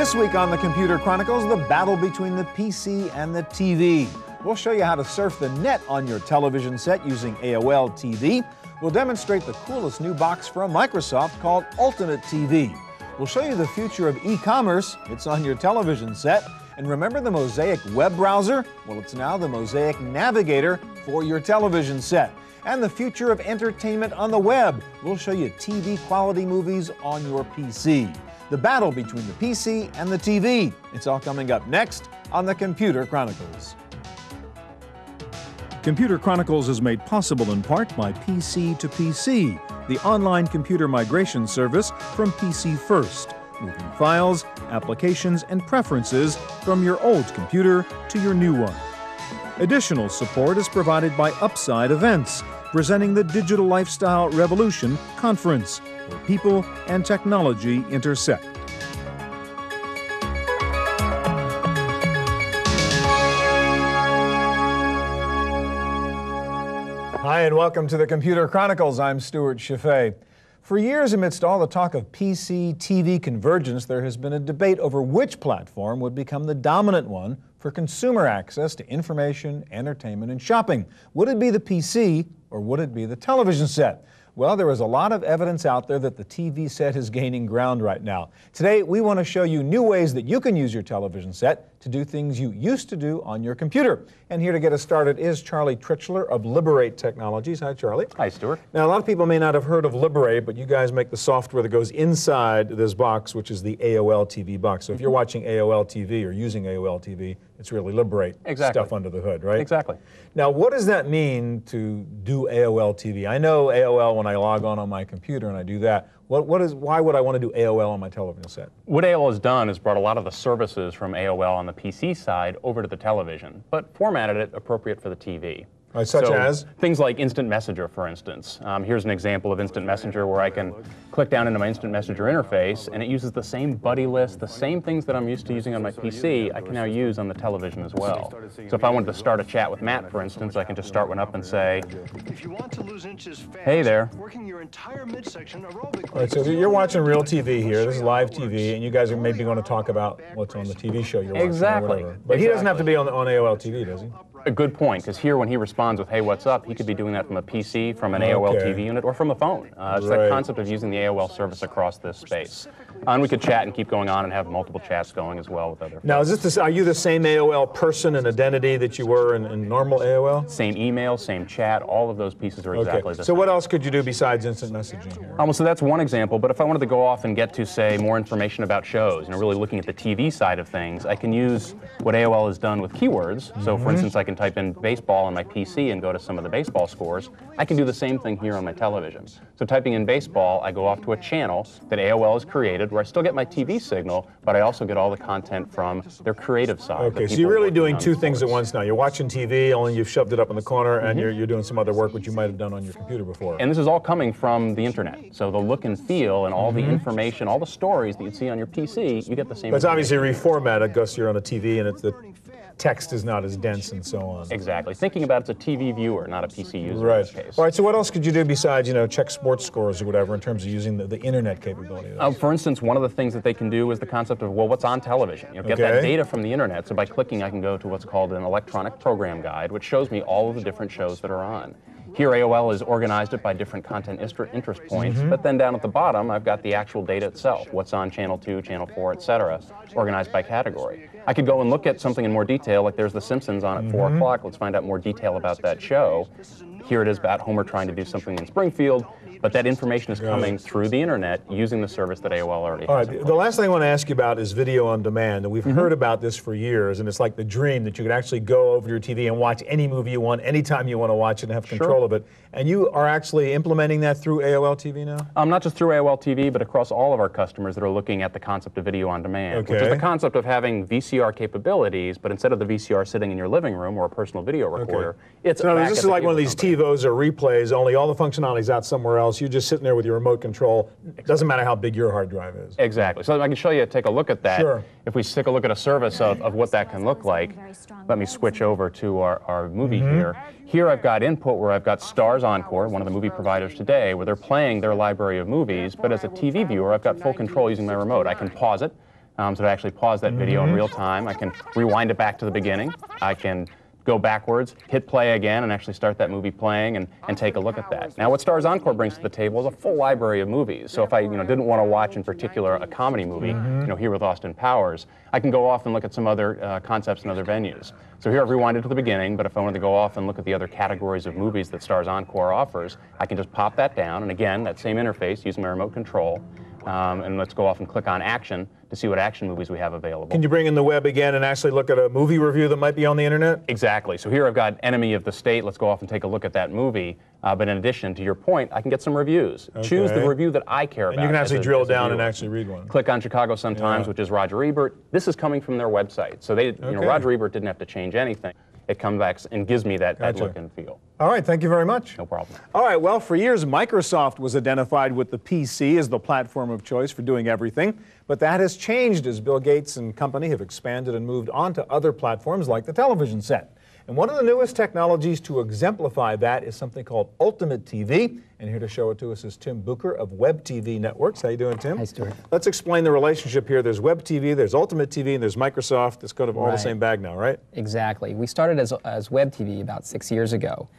This week on the Computer Chronicles, the battle between the PC and the TV. We'll show you how to surf the net on your television set using AOL TV. We'll demonstrate the coolest new box from Microsoft called Ultimate TV. We'll show you the future of e-commerce. It's on your television set. And remember the Mosaic web browser? Well, it's now the Mosaic Navigator for your television set. And the future of entertainment on the web. We'll show you TV quality movies on your PC. The battle between the PC and the TV. It's all coming up next on the Computer Chronicles. Computer Chronicles is made possible in part by PC to PC, the online computer migration service from PC First, moving files, applications, and preferences from your old computer to your new one. Additional support is provided by Upside Events, presenting the Digital Lifestyle Revolution Conference, where people and technology intersect. Hi, and welcome to the Computer Chronicles. I'm Stuart Chaffee. For years, amidst all the talk of PC-TV convergence, there has been a debate over which platform would become the dominant one for consumer access to information, entertainment, and shopping. Would it be the PC or would it be the television set? Well, there is a lot of evidence out there that the TV set is gaining ground right now. Today, we want to show you new ways that you can use your television set to do things you used to do on your computer. And here to get us started is Charlie Tritchler of Liberate Technologies. Hi, Charlie. Hi, Stuart. Now, a lot of people may not have heard of Liberate, but you guys make the software that goes inside this box, which is the AOL TV box. So if you're watching AOL TV or using AOL TV, it's really Liberate stuff under the hood, right? Exactly. Now, what does that mean to do AOL TV? I know AOL when I log on my computer and I do that. Why would I want to do AOL on my television set? What AOL has done is brought a lot of the services from AOL on the PC side over to the television, but formatted it appropriate for the TV. Such as? Things like Instant Messenger, for instance. Here's an example of Instant Messenger where I can click down into my Instant Messenger interface and it uses the same buddy list, the same things that I'm used to using on my PC, I can now use on the television as well. So if I wanted to start a chat with Matt, for instance, I can just start one up and say, hey there. All right, so you're watching real TV here. This is live TV, and you guys are maybe going to talk about what's on the TV show you're watching. Exactly. But he doesn't have to be on AOL TV, does he? A good point, because here when he responds with, hey, what's up, he could be doing that from a PC, from an AOL TV unit, or from a phone. It's that concept of using the AOL service across this space. And we could chat and keep going on and have multiple chats going as well with other folks. Now, are you the same AOL person and identity that you were in normal AOL? Same email, same chat, all of those pieces are exactly the same. So what else could you do besides instant messaging here? So that's one example, but if I wanted to go off and get to, say, more information about shows, really looking at the TV side of things, I can use what AOL has done with keywords. So, for instance, I can type in baseball on my PC and go to some of the baseball scores. I can do the same thing here on my television. So typing in baseball, I go off to a channel that AOL has created where I still get my TV signal, but I also get all the content from their creative side. Okay, so you're really doing two things at once now. You're watching TV, only you've shoved it up in the corner, and you're doing some other work which you might have done on your computer before. And this is all coming from the internet. So the look and feel and all the information, all the stories that you'd see on your PC, you get the same. But it's obviously reformatted because you're on a TV and the text is not as dense and so on. Exactly. Thinking about it's a TV viewer, not a PC user in this case. All right, so what else could you do besides, check sports scores or whatever in terms of using the internet capability of this? For instance, one of the things that they can do is the concept of, well, what's on television? Get that data from the internet. So by clicking, I can go to what's called an electronic program guide, which shows me all of the different shows that are on. Here, AOL has organized it by different content interest points, but then down at the bottom, I've got the actual data itself, what's on Channel 2, Channel 4, etc., organized by category. I could go and look at something in more detail, like there's The Simpsons on at 4 o'clock. Let's find out more detail about that show. Here it is about Homer trying to do something in Springfield, but that information is coming through the internet using the service that AOL already has. All right, the last thing I want to ask you about is video on demand. And we've heard about this for years, and it's like the dream that you could actually go over to your TV and watch any movie you want, anytime you want to watch it and have control of it. And you are actually implementing that through AOL TV now? Not just through AOL TV, but across all of our customers that are looking at the concept of video on demand, which is the concept of having VCR capabilities, but instead of the VCR sitting in your living room or a personal video recorder, it's so this is like one of these TiVos or replays, only all the functionality is out somewhere else. You're just sitting there with your remote control. It doesn't matter how big your hard drive is. Exactly. So I can show you, take a look at that. Sure. If we take a look at a service of what that can look like, let me switch over to our movie here. Here I've got input where I've got Stars Encore, one of the movie providers today, where they're playing their library of movies, but as a TV viewer, I've got full control using my remote. I can pause it, so to actually pause that video in real time. I can rewind it back to the beginning. I can go backwards, hit play again, and actually start that movie playing and take a look at that. Now, what Starz Encore brings to the table is a full library of movies. So if I didn't want to watch in particular a comedy movie, here with Austin Powers, I can go off and look at some other concepts and other venues. So here I've rewinded to the beginning, but if I wanted to go off and look at the other categories of movies that Starz Encore offers, I can just pop that down, and again, that same interface using my remote control, and let's go off and click on action to see what action movies we have available. Can you bring in the web again and actually look at a movie review that might be on the internet? Exactly. So here I've got Enemy of the State. Let's go off and take a look at that movie. But in addition, to your point, I can get some reviews. Okay. Choose the review that I care about. And you can actually drill down and actually read one. Click on Chicago Sun-Times, which is Roger Ebert. This is coming from their website. So they, Roger Ebert didn't have to change anything. It comes back and gives me that look and feel. All right, thank you very much. No problem. All right, well, for years, Microsoft was identified with the PC as the platform of choice for doing everything, but that has changed as Bill Gates and company have expanded and moved on to other platforms like the television set. And one of the newest technologies to exemplify that is something called Ultimate TV. And here to show it to us is Tim Bucher of Web TV Networks. How you doing, Tim? Hi, Stuart. Let's explain the relationship here. There's Web TV, there's Ultimate TV, and there's Microsoft. It's kind of all the same bag now, right? Exactly. We started as Web TV about 6 years ago,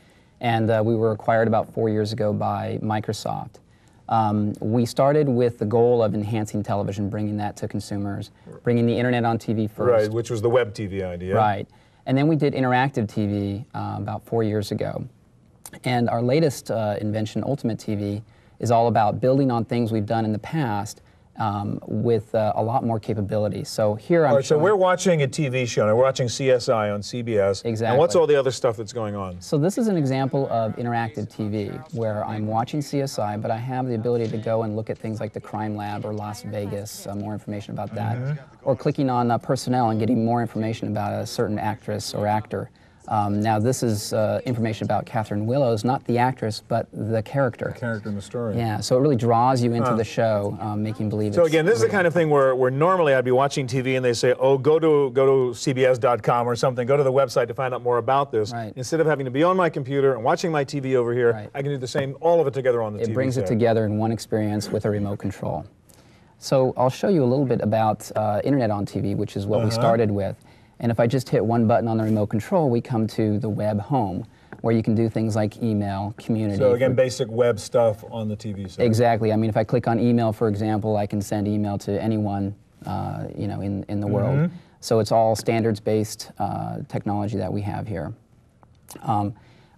and we were acquired about 4 years ago by Microsoft. We started with the goal of enhancing television, bringing that to consumers, bringing the internet on TV first. Right, which was the Web TV idea. Right. And then we did interactive TV about 4 years ago. And our latest invention, Ultimate TV, is all about building on things we've done in the past with a lot more capability. So here I'm so we're watching a TV show, and we're watching CSI on CBS. Exactly. And what's all the other stuff that's going on? So this is an example of interactive TV, where I'm watching CSI, but I have the ability to go and look at things like the Crime Lab or Las Vegas, more information about that, or clicking on personnel and getting more information about a certain actress or actor. Now this is information about Catherine Willows, not the actress, but the character. The character in the story. Yeah, so it really draws you into the show, making believe So it's again, this is real. the kind of thing where normally I'd be watching TV and they say, oh, go to CBS.com or something, go to the website to find out more about this. Right. Instead of having to be on my computer and watching my TV over here, I can do the same, all of it together on the TV It brings set. it together in one experience with a remote control. So I'll show you a little bit about Internet on TV, which is what we started with. And if I just hit one button on the remote control, we come to the web home, where you can do things like email, community. So again, basic web stuff on the TV set. Exactly. I mean, if I click on email, for example, I can send email to anyone, in the world. So it's all standards-based technology that we have here.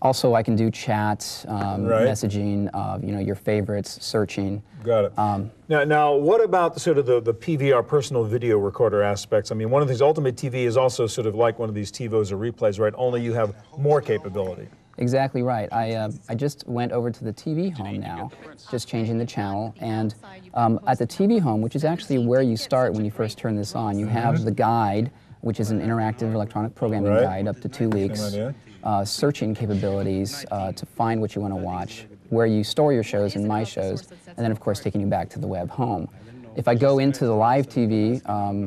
Also, I can do chat, messaging of your favorites, searching. Got it. Now, what about sort of the PVR, personal video recorder aspects? I mean, one of these Ultimate TV is also sort of like one of these TiVos or replays, right? Only you have more capability. Exactly right. I just went over to the TV home now, just changing the channel, and at the TV home, which is actually where you start when you first turn this on, you have the guide, which is an interactive electronic programming guide up to 2 weeks. Searching capabilities to find what you want to watch, where you store your shows and my shows, and then of course taking you back to the web home. If I go into the live TV,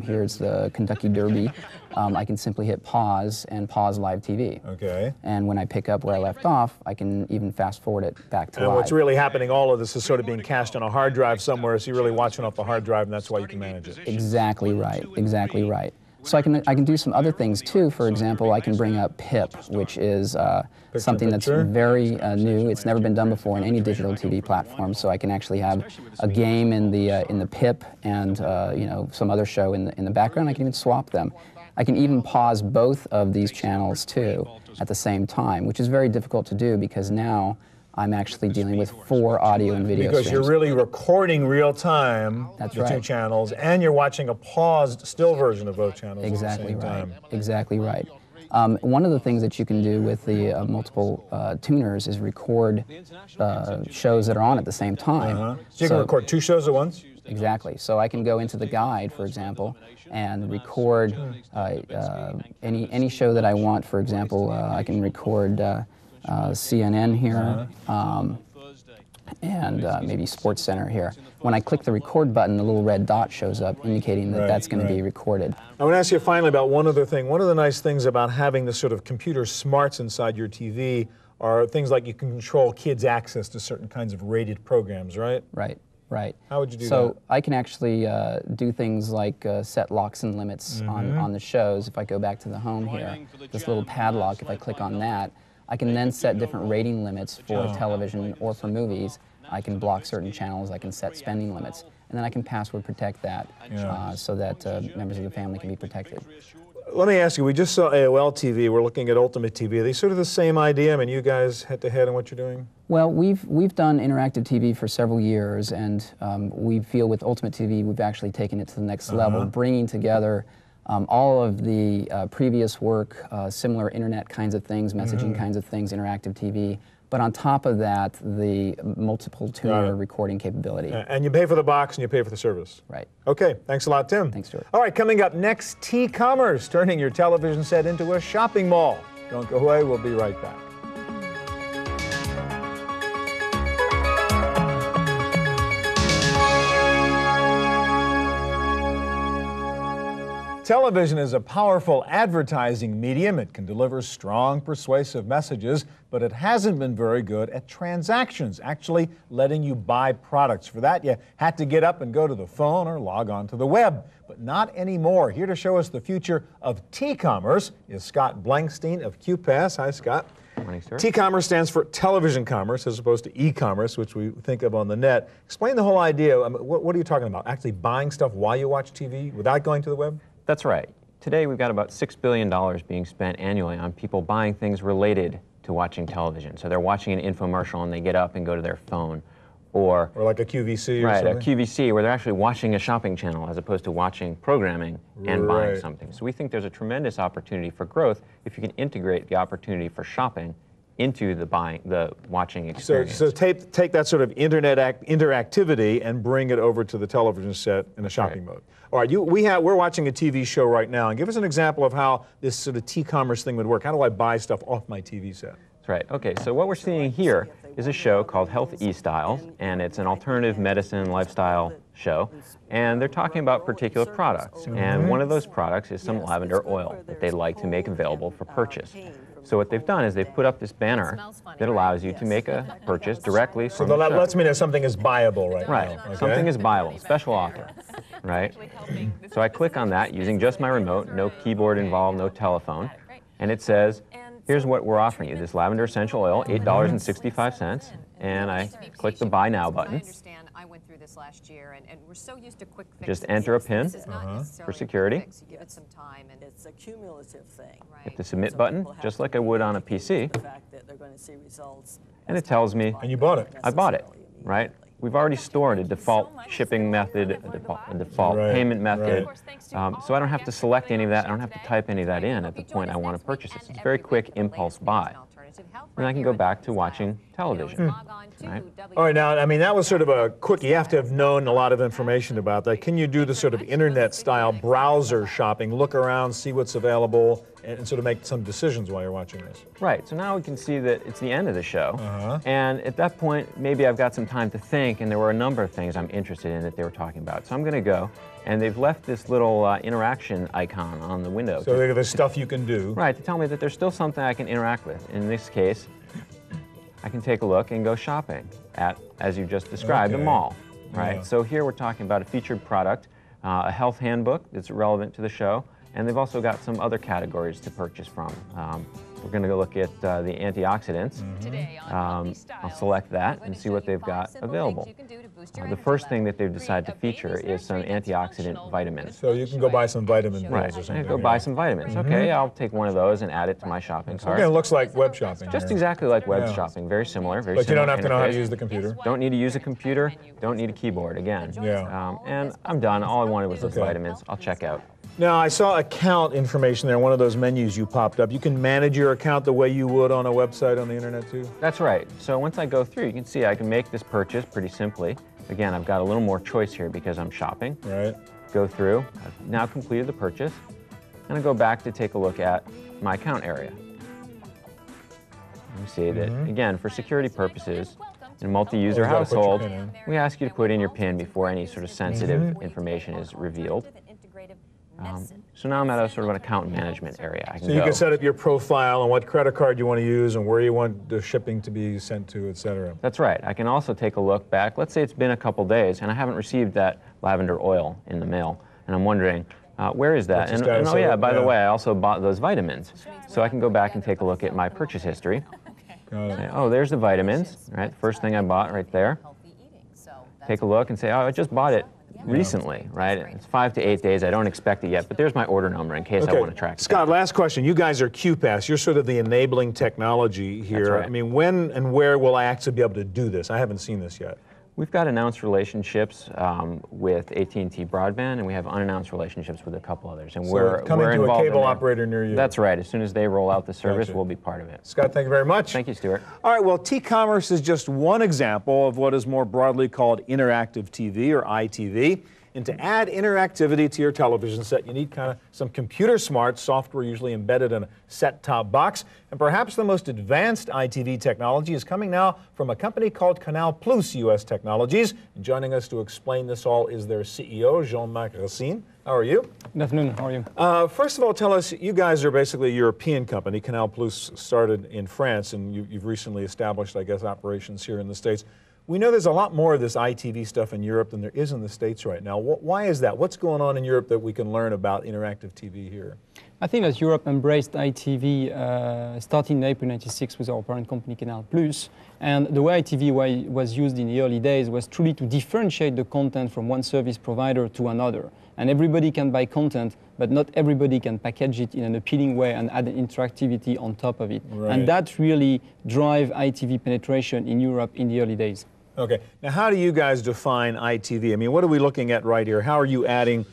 here's the Kentucky Derby, I can simply hit pause and pause live TV. Okay. And when I pick up where I left off, I can even fast forward it back to live. And what's really happening, all of this is sort of being cached on a hard drive somewhere, so you're really watching off the hard drive, and that's why you can manage it. Exactly right, exactly right. So I can do some other things too. For example, I can bring up PIP, which is something that's very new. It's never been done before in any digital TV platform. So I can actually have a game in the PIP and some other show in the background. I can even swap them. I can even pause both of these channels too at the same time, which is very difficult to do because now I'm actually dealing with 4 audio and video because streams. You're really recording real time the 2 channels, and you're watching a paused still version of both channels Exactly at the same time. Exactly right. One of the things that you can do with the multiple tuners is record shows that are on at the same time. So you can record 2 shows at once? Exactly. So I can go into the guide, for example, and record any show that I want. For example, I can record CNN here, and maybe Sports Center here. When I click the record button, the little red dot shows up indicating that that's going to be recorded. I want to ask you finally about one other thing. One of the nice things about having this sort of computer smarts inside your TV are things like you can control kids' access to certain kinds of rated programs, right? Right. Right. How would you do that? So I can actually do things like set locks and limits on the shows. If I go back to the home here, this little padlock, if I click on that, I can then set different rating limits for television or for movies. I can block certain channels, I can set spending limits, and then I can password protect that so that members of the family can be protected. Let me ask you, we just saw AOL TV, we're looking at Ultimate TV. Are they sort of the same idea? I mean, you guys head-to-head on what you're doing? Well, we've done interactive TV for several years, and we feel with Ultimate TV we've actually taken it to the next level, bringing together all of the previous work, similar internet kinds of things, messaging kinds of things, interactive TV, but on top of that, the multiple tuner recording capability. And you pay for the box and you pay for the service. Right. Okay, thanks a lot, Tim. Thanks, Stuart. All right, coming up next, T-Commerce, turning your television set into a shopping mall. Don't go away, we'll be right back. Television is a powerful advertising medium. It can deliver strong, persuasive messages, but it hasn't been very good at transactions, actually letting you buy products. For that, you had to get up and go to the phone or log on to the web, but not anymore. Here to show us the future of T-Commerce is Scott Blankstein of QPass. Hi, Scott. Good morning, sir. T-Commerce stands for television commerce as opposed to e-commerce, which we think of on the net. Explain the whole idea. I mean, what are you talking about? Actually buying stuff while you watch TV without going to the web? That's right. Today we've got about $6 billion being spent annually on people buying things related to watching television. So they're watching an infomercial and they get up and go to their phone. Or like a QVC or something? Right, a QVC where they're actually watching a shopping channel as opposed to watching programming and buying something. So we think there's a tremendous opportunity for growth if you can integrate the opportunity for shopping into the watching experience. So take that sort of internet interactivity and bring it over to the television set in a shopping mode. All right, we're watching a TV show right now, and give us an example of how this sort of T-commerce thing would work. How do I buy stuff off my TV set? That's right. Okay, so what we're seeing here is a show called Health E-Styles, and it's an alternative medicine lifestyle show, and they're talking about particular products, and one of those products is some lavender oil that they'd like to make available for purchase. So what they've done is they've put up this banner that allows you to make a purchase directly from the show. So that lets me know something is buyable now. Right, something is buyable, special offer, right? So I click on that using just my remote, no keyboard involved, no telephone, and it says, here's what we're offering you, this lavender essential oil, $8.65, and I click the Buy Now button. I went through this last year, and we're so used to quick fixes. Just enter a PIN for security. Give it some time, and it's a cumulative thing. Hit the Submit button, just like I would on a PC. The fact that they're going to see results. And it tells me. And you bought it. I bought it, right? We've already stored a default shipping method, a default payment method, so I don't have to select any of that. I don't have to type any of that in at the point I want to purchase this. It's a very quick impulse buy. And I can go back to watching television. Right? All right, now, I mean, that was sort of a quickie. You have to have known a lot of information about that. Can you do the sort of internet-style browser shopping, look around, see what's available, and sort of make some decisions while you're watching this? Right, so now we can see that it's the end of the show, and at that point, maybe I've got some time to think, and there were a number of things I'm interested in that they were talking about. So I'm going to go, and they've left this little interaction icon on the window. So there's stuff you can do. Right, to tell me that there's still something I can interact with. In this case, I can take a look and go shopping at, as you just described, a mall. Right, so here we're talking about a featured product, a health handbook that's relevant to the show, and they've also got some other categories to purchase from. We're going to go look at the antioxidants. I'll select that and see what they've got available. The first thing that they've decided to feature is some antioxidant vitamins. So you can go buy some vitamin pills or something. Right, go buy some vitamins. Okay, I'll take one of those and add it to my shopping cart. Again, it looks like web shopping. Just exactly like web shopping, very similar. But you don't have to know how to use the computer? Don't need to use a computer, don't need a keyboard, again. And I'm done. All I wanted was those vitamins. I'll check out. Now, I saw account information there, one of those menus you popped up. You can manage your account the way you would on a website on the internet, too? That's right. So once I go through, you can see I can make this purchase pretty simply. Again, I've got a little more choice here because I'm shopping. Right. Go through. I've now completed the purchase. And I go back to take a look at my account area. You see that, again, for security purposes, in a multi-user household, we ask you to put in your PIN before any sort of sensitive information is revealed. So now I'm at a sort of an account management area. I can So you can set up your profile and what credit card you want to use and where you want the shipping to be sent to, etc. That's right. I can also take a look back. Let's say it's been a couple days and I haven't received that lavender oil in the mail, and I'm wondering, where is that? And oh yeah, by the way, I also bought those vitamins. So I can go back and take a look at my purchase history. Say, oh, there's the vitamins, right? First thing I bought right there. Take a look and say, oh, I just bought it recently, right? It's 5 to 8 days. I don't expect it yet, but there's my order number in case I want to track it. Scott, last question. You guys are QPass. You're sort of the enabling technology here. That's right. I mean, when and where will I actually be able to do this? I haven't seen this yet. We've got announced relationships with AT&T Broadband, and we have unannounced relationships with a couple others. And we're coming to involved a cable in operator near you. That's right. As soon as they roll out the service, we'll be part of it. Scott, thank you very much. Thank you, Stuart. All right, well, T-commerce is just one example of what is more broadly called interactive TV or ITV. And to add interactivity to your television set, you need kind of some computer-smart software usually embedded in a set-top box. And perhaps the most advanced ITV technology is coming now from a company called Canal Plus US Technologies. And joining us to explain this all is their CEO, Jean-Marc Racine. How are you? Good afternoon. How are you? First of all, tell us, you guys are basically a European company. Canal Plus started in France, and you've recently established, I guess, operations here in the States. We know there's a lot more of this ITV stuff in Europe than there is in the States right now. Why is that? What's going on in Europe that we can learn about interactive TV here? I think that Europe embraced ITV starting in April '96 with our parent company Canal Plus. And the way ITV was used in the early days was truly to differentiate the content from one service provider to another. And everybody can buy content, but not everybody can package it in an appealing way and add interactivity on top of it. Right. And that really drive ITV penetration in Europe in the early days. Okay, now how do you guys define ITV? I mean, what are we looking at right here? How are you adding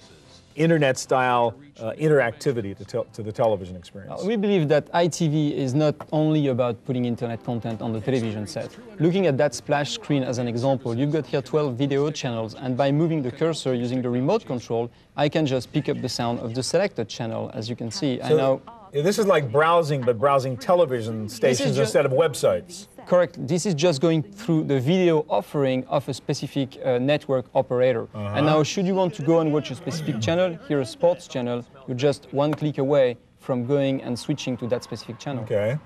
internet-style interactivity to the television experience? We believe that ITV is not only about putting internet content on the television set. Looking at that splash screen as an example, you've got here 12 video channels, and by moving the cursor using the remote control, I can just pick up the sound of the selected channel, as you can see. So this is like browsing, but browsing television stations instead of websites. Correct. This is just going through the video offering of a specific network operator. And now, should you want to go and watch a specific channel, here a sports channel, you're just one click away from going and switching to that specific channel. Okay.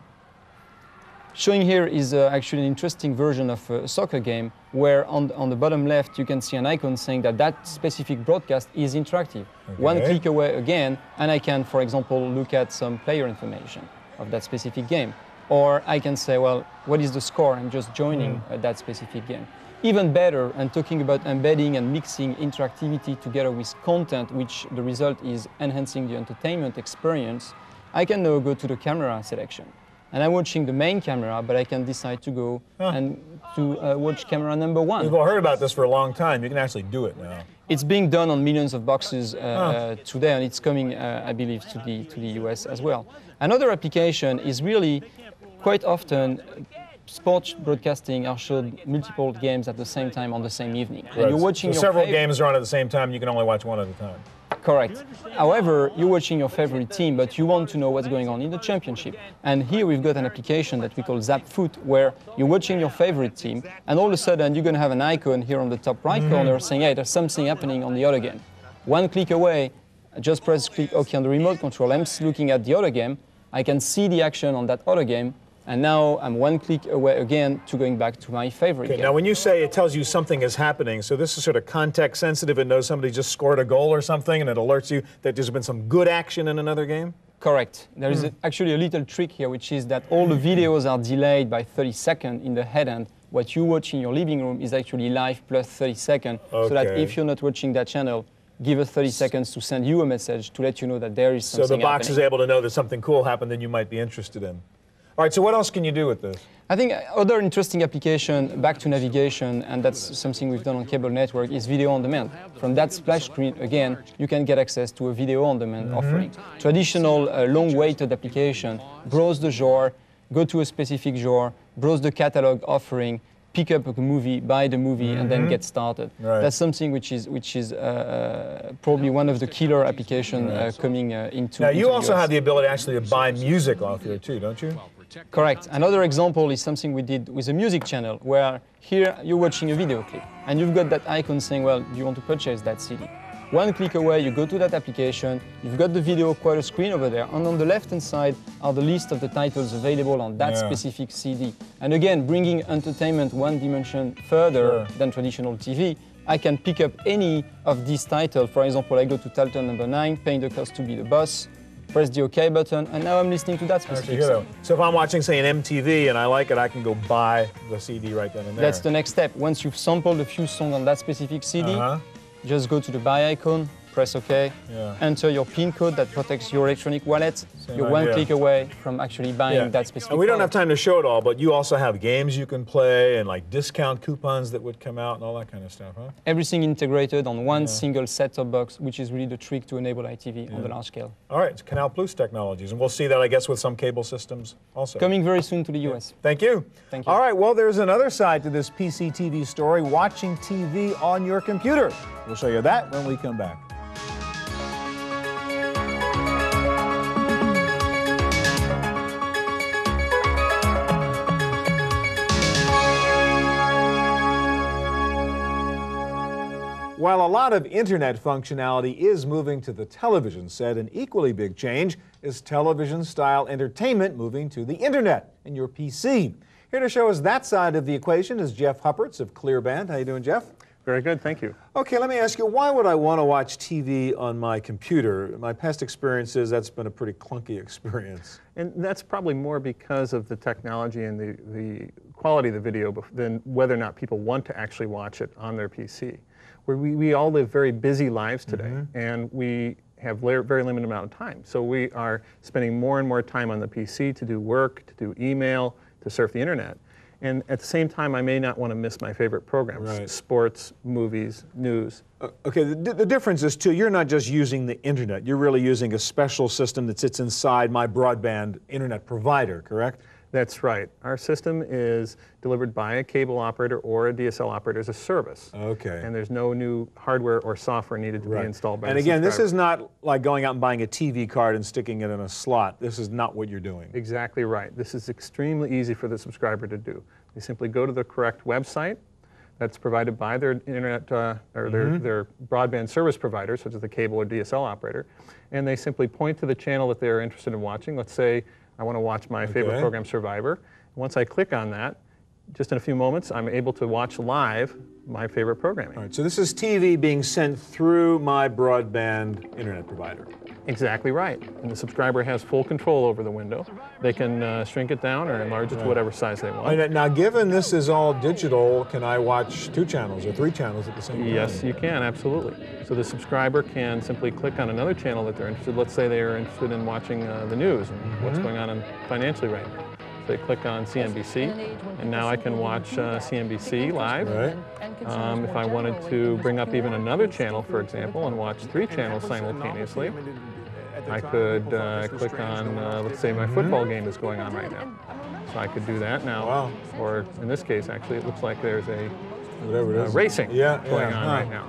Showing here is actually an interesting version of a soccer game where on the bottom left you can see an icon saying that that specific broadcast is interactive. Okay. One click away again, and I can, for example, look at some player information of that specific game. Or I can say, well, what is the score? I'm just joining that specific game. Even better, and talking about embedding and mixing interactivity together with content, which the result is enhancing the entertainment experience, I can now go to the camera selection. And I'm watching the main camera, but I can decide to go and to watch camera number 1. We've all heard about this for a long time. You can actually do it now. It's being done on millions of boxes today, and it's coming, I believe, to the US as well. Another application is really quite often sports broadcasting are showed multiple games at the same time on the same evening. Right. And you're watching so several games are on at the same time. You can only watch one at a time. Correct. However, you're watching your favorite team, but you want to know what's going on in the championship. And here we've got an application that we call Zap Foot, where you're watching your favorite team, and all of a sudden you're going to have an icon here on the top right corner saying, hey, there's something happening on the other game. One click away, just press click OK on the remote control. I'm looking at the other game. I can see the action on that other game. And now I'm one click away again to going back to my favorite game. Now when you say it tells you something is happening, so this is sort of context sensitive. It knows somebody just scored a goal or something, and it alerts you that there's been some good action in another game? Correct. There is actually a little trick here, which is that all the videos are delayed by 30 seconds in the head end. What you watch in your living room is actually live plus 30 seconds, so that if you're not watching that channel, give us 30 seconds to send you a message to let you know that there is something happening. So the box is able to know that something cool happened that you might be interested in. All right, so what else can you do with this? I think other interesting application, back to navigation, and that's something we've done on cable network, is video on demand. From that splash screen, again, you can get access to a video on demand offering. Traditional long-weighted application, browse the genre, go to a specific genre, browse the catalog offering, pick up a movie, buy the movie, and then get started. Right. That's something which is probably one of the killer applications coming into. Now you also have the ability actually to buy music off here too, don't you? Correct. Another example is something we did with a music channel, where here you're watching a video clip, and you've got that icon saying, well, do you want to purchase that CD? One click away, you go to that application, you've got the video quote screen over there, and on the left-hand side are the list of the titles available on that specific CD. And again, bringing entertainment one dimension further than traditional TV, I can pick up any of these titles. For example, I go to title number 9, Paying the Cost to Be the Boss, press the OK button, and now I'm listening to that specific song. So if I'm watching, say, an MTV and I like it, I can go buy the CD right then and there. That's the next step. Once you've sampled a few songs on that specific CD, just go to the buy icon, press OK, enter your PIN code that protects your electronic wallet. You're one click away from actually buying that specific And we don't product. have time to show it all, but you also have games you can play and like discount coupons that would come out and all that kind of stuff, huh? Everything integrated on one single set-top box, which is really the trick to enable ITV on the large scale. All right, it's Canal Plus technologies, and we'll see that, I guess, with some cable systems also. Coming very soon to the US. Thank you. Thank you. All right, well, there's another side to this PC TV story, watching TV on your computer. We'll show you that when we come back. While a lot of internet functionality is moving to the television set, an equally big change is television-style entertainment moving to the internet and your PC. Here to show us that side of the equation is Jeff Huppertz of Clearband. How you doing, Jeff? Very good, thank you. Okay, let me ask you, why would I want to watch TV on my computer? My past experiences, that's been a pretty clunky experience. And that's probably more because of the technology and the quality of the video than whether or not people want to actually watch it on their PC. Where we all live very busy lives today, and we have very limited amount of time. So we are spending more and more time on the PC to do work, to do email, to surf the internet. And at the same time, I may not want to miss my favorite programs, sports, movies, news. Okay, the difference is, too, you're not just using the internet. You're really using a special system that sits inside my broadband internet provider, correct? That's right. Our system is delivered by a cable operator or a DSL operator as a service. Okay. And there's no new hardware or software needed to be installed by the And again, this subscriber. is not like going out and buying a TV card and sticking it in a slot. This is not what you're doing. Exactly right. This is extremely easy for the subscriber to do. They simply go to the correct website that's provided by their internet or their broadband service provider, such as the cable or DSL operator, and they simply point to the channel that they're interested in watching. Let's say I want to watch my favorite program, Survivor. Once I click on that, just in a few moments, I'm able to watch live my favorite programming. All right, so this is TV being sent through my broadband internet provider. Exactly right. And the subscriber has full control over the window. They can shrink it down or enlarge it to whatever size they want. Now, given this is all digital, can I watch 2 channels or 3 channels at the same time? Yes, you can, absolutely. So the subscriber can simply click on another channel that they're interested in. Let's say they are interested in watching the news and what's going on financially right now. So they click on CNBC, and now I can watch CNBC live. If I wanted to bring up even another channel, for example, and watch 3 channels simultaneously, I could click on, let's say my football game is going on right now. So I could do that now. Or in this case, actually, it looks like there's a racing going on right now.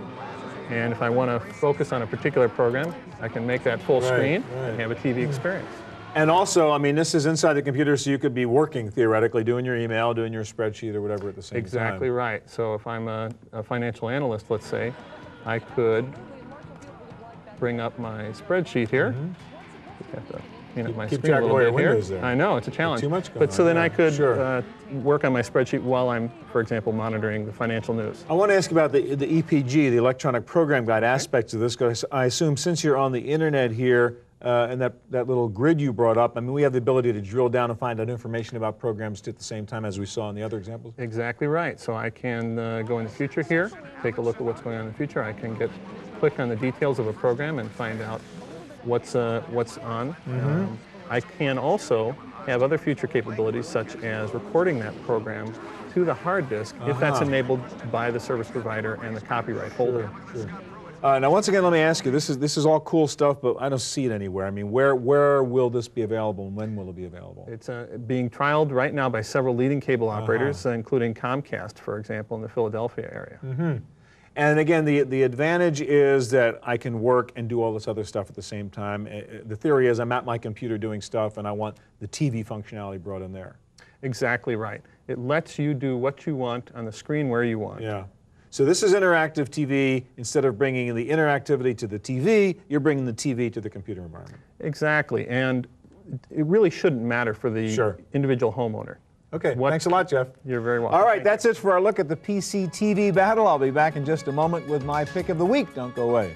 And if I want to focus on a particular program, I can make that full screen and have a TV experience. And also, I mean, this is inside the computer, so you could be working, theoretically, doing your email, doing your spreadsheet or whatever at the same time. Exactly right. So if I'm a financial analyst, let's say, I could bring up my spreadsheet here. Keep track of all your windows there. I know, it's a challenge. Too much going but so on, then I could work on my spreadsheet while I'm, for example, monitoring the financial news. I want to ask about the EPG, the electronic program guide aspects of this, because I assume since you're on the internet here, and that little grid you brought up, I mean, we have the ability to drill down and find out information about programs at the same time as we saw in the other examples? Exactly right. So I can go in the future here, take a look at what's going on in the future. I can click on the details of a program and find out what's on. I can also have other future capabilities, such as recording that program to the hard disk if that's enabled by the service provider and the copyright holder. Now, once again, let me ask you, this is all cool stuff, but I don't see it anywhere. I mean, where will this be available, and when will it be available? It's being trialed right now by several leading cable operators, including Comcast, for example, in the Philadelphia area. And again, the advantage is that I can work and do all this other stuff at the same time. The theory is I'm at my computer doing stuff, and I want the TV functionality brought in there. Exactly right. It lets you do what you want on the screen where you want. Yeah. So this is interactive TV. Instead of bringing the interactivity to the TV, you're bringing the TV to the computer environment. Exactly, and it really shouldn't matter for the individual homeowner. Okay, thanks a lot, Jeff. You're very welcome. All right, that's it for our look at the PC-TV battle. I'll be back in just a moment with my pick of the week. Don't go away.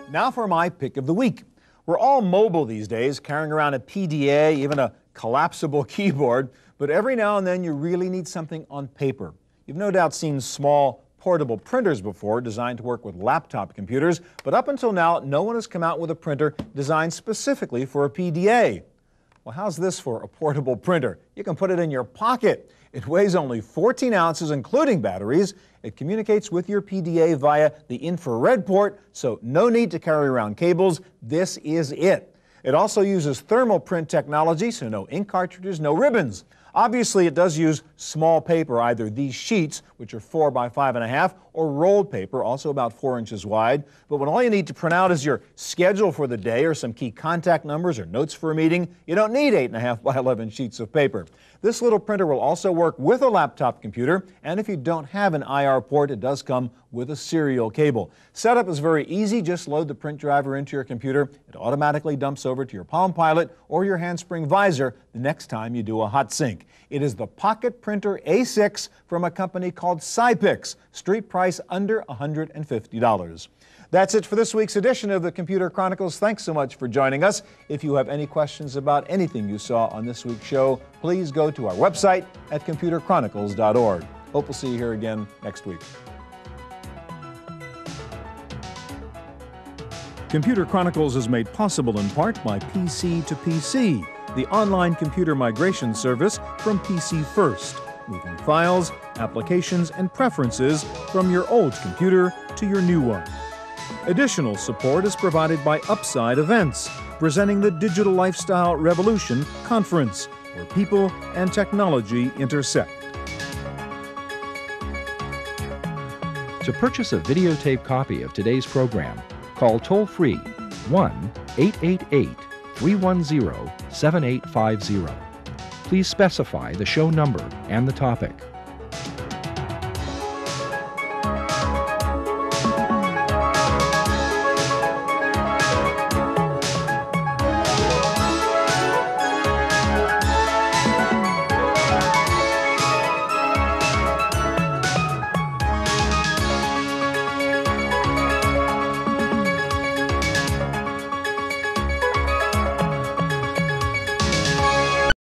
Now for my pick of the week. We're all mobile these days, carrying around a PDA, even a collapsible keyboard, but every now and then you really need something on paper. You've no doubt seen small portable printers before, designed to work with laptop computers, but up until now, no one has come out with a printer designed specifically for a PDA. Well, how's this for a portable printer? You can put it in your pocket. It weighs only 14 ounces, including batteries. It communicates with your PDA via the infrared port, so no need to carry around cables. This is it. It also uses thermal print technology, so no ink cartridges, no ribbons. Obviously, it does use small paper, either these sheets, which are 4 by 5.5, or rolled paper, also about 4 inches wide. But when all you need to print out is your schedule for the day or some key contact numbers or notes for a meeting, you don't need 8.5 by 11 sheets of paper. This little printer will also work with a laptop computer, and if you don't have an IR port, it does come with a serial cable. Setup is very easy. Just load the print driver into your computer. It automatically dumps over to your Palm Pilot or your handspring visor the next time you do a hot sync. It is the Pocket Printer A6 from a company called Cypix. Street price under $150. That's it for this week's edition of the Computer Chronicles. Thanks so much for joining us. If you have any questions about anything you saw on this week's show, please go to our website at computerchronicles.org. Hope we'll see you here again next week. Computer Chronicles is made possible in part by PC to PC, the online computer migration service from PC First, moving files, applications, and preferences from your old computer to your new one. Additional support is provided by Upside Events, presenting the Digital Lifestyle Revolution Conference, where people and technology intersect. To purchase a videotape copy of today's program, call toll-free 1-888-310-7850. Please specify the show number and the topic.